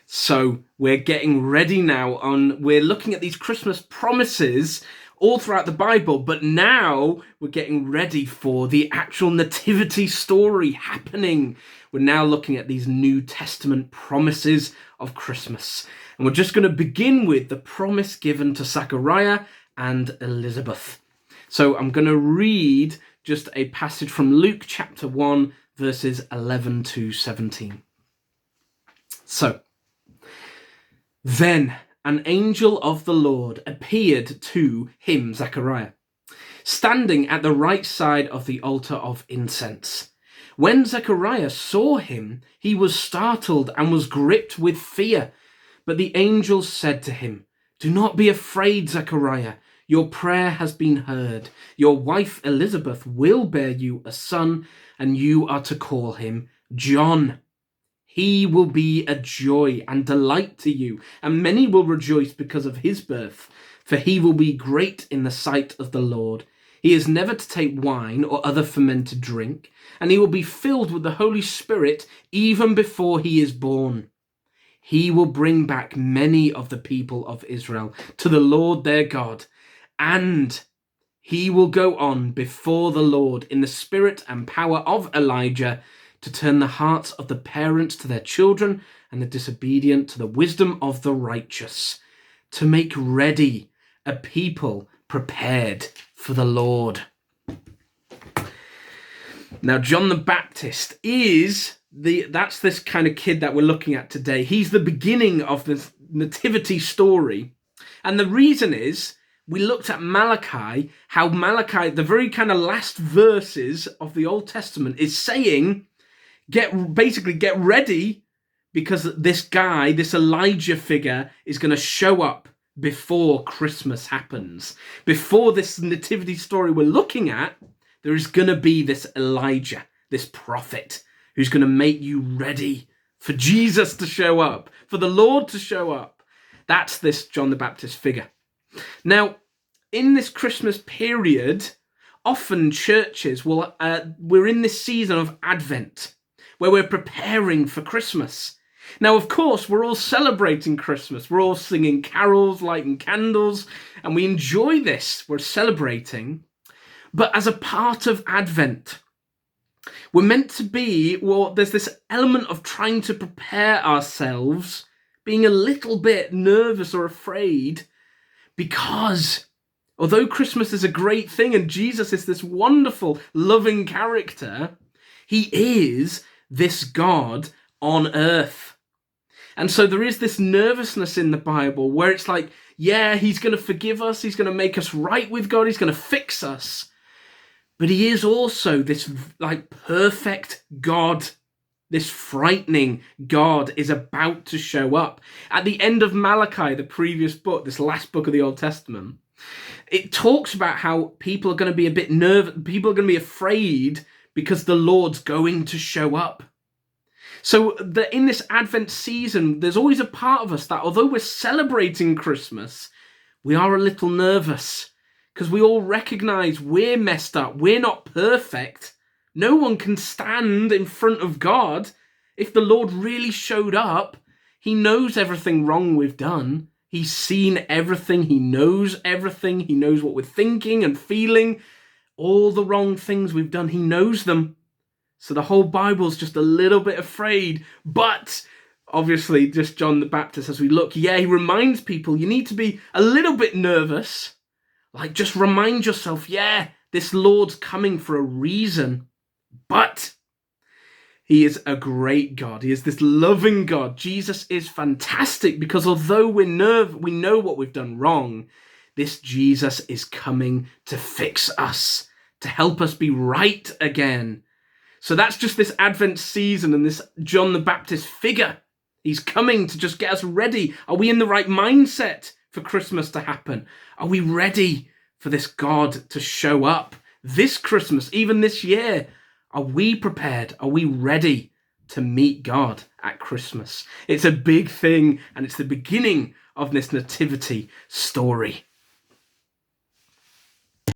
So we're getting ready now we're looking at these Christmas promises all throughout the Bible, but now we're getting ready for the actual nativity story happening. We're now looking at these New Testament promises of Christmas. And we're just going to begin with the promise given to Zechariah and Elizabeth. So I'm going to read just a passage from Luke chapter 1, verses 11 to 17. So, then an angel of the Lord appeared to him, Zechariah, standing at the right side of the altar of incense. When Zechariah saw him, he was startled and was gripped with fear. But the angel said to him, "Do not be afraid, Zechariah. Your prayer has been heard. Your wife Elizabeth will bear you a son, and you are to call him John. He will be a joy and delight to you, and many will rejoice because of his birth, for he will be great in the sight of the Lord. He is never to take wine or other fermented drink, and he will be filled with the Holy Spirit even before he is born. He will bring back many of the people of Israel to the Lord their God, and he will go on before the Lord in the spirit and power of Elijah, to turn the hearts of the parents to their children and the disobedient to the wisdom of the righteous, to make ready a people prepared for the Lord." Now, John the Baptist that's this kind of kid that we're looking at today. He's the beginning of this nativity story. And the reason is, we looked at Malachi, how Malachi, the very kind of last verses of the Old Testament, is saying, get ready, because this Elijah figure is going to show up before Christmas happens. Before this nativity story we're looking at, there is going to be this Elijah, this prophet, who's going to make you ready for Jesus to show up, for the Lord to show up. That's this John the Baptist figure. Now, in this Christmas period, often churches we're in this season of Advent, where we're preparing for Christmas. Now, of course, we're all celebrating Christmas. We're all singing carols, lighting candles, and we enjoy this. We're celebrating. But as a part of Advent, we're meant to be, there's this element of trying to prepare ourselves, being a little bit nervous or afraid, because although Christmas is a great thing and Jesus is this wonderful, loving character, he is this God on earth. And so there is this nervousness in the Bible where it's like, yeah, he's going to forgive us. He's going to make us right with God. He's going to fix us. But he is also this perfect God. This frightening God is about to show up. At the end of Malachi, the previous book, this last book of the Old Testament, it talks about how people are going to be a bit nervous. People are going to be afraid because the Lord's going to show up. So in this Advent season, there's always a part of us that, although we're celebrating Christmas, we are a little nervous, because we all recognize we're messed up. We're not perfect. No one can stand in front of God. If the Lord really showed up, he knows everything wrong we've done. He's seen everything. He knows everything. He knows what we're thinking and feeling. All the wrong things we've done, he knows them. So the whole Bible's just a little bit afraid. But obviously, just John the Baptist, as we look, he reminds people you need to be a little bit nervous. Just remind yourself, this Lord's coming for a reason. But he is a great God. He is this loving God. Jesus is fantastic, because although we know what we've done wrong, this Jesus is coming to fix us, to help us be right again. So that's just this Advent season and this John the Baptist figure. He's coming to just get us ready. Are we in the right mindset for Christmas to happen? Are we ready for this God to show up this Christmas, even this year? Are we prepared? Are we ready to meet God at Christmas? It's a big thing, and it's the beginning of this nativity story.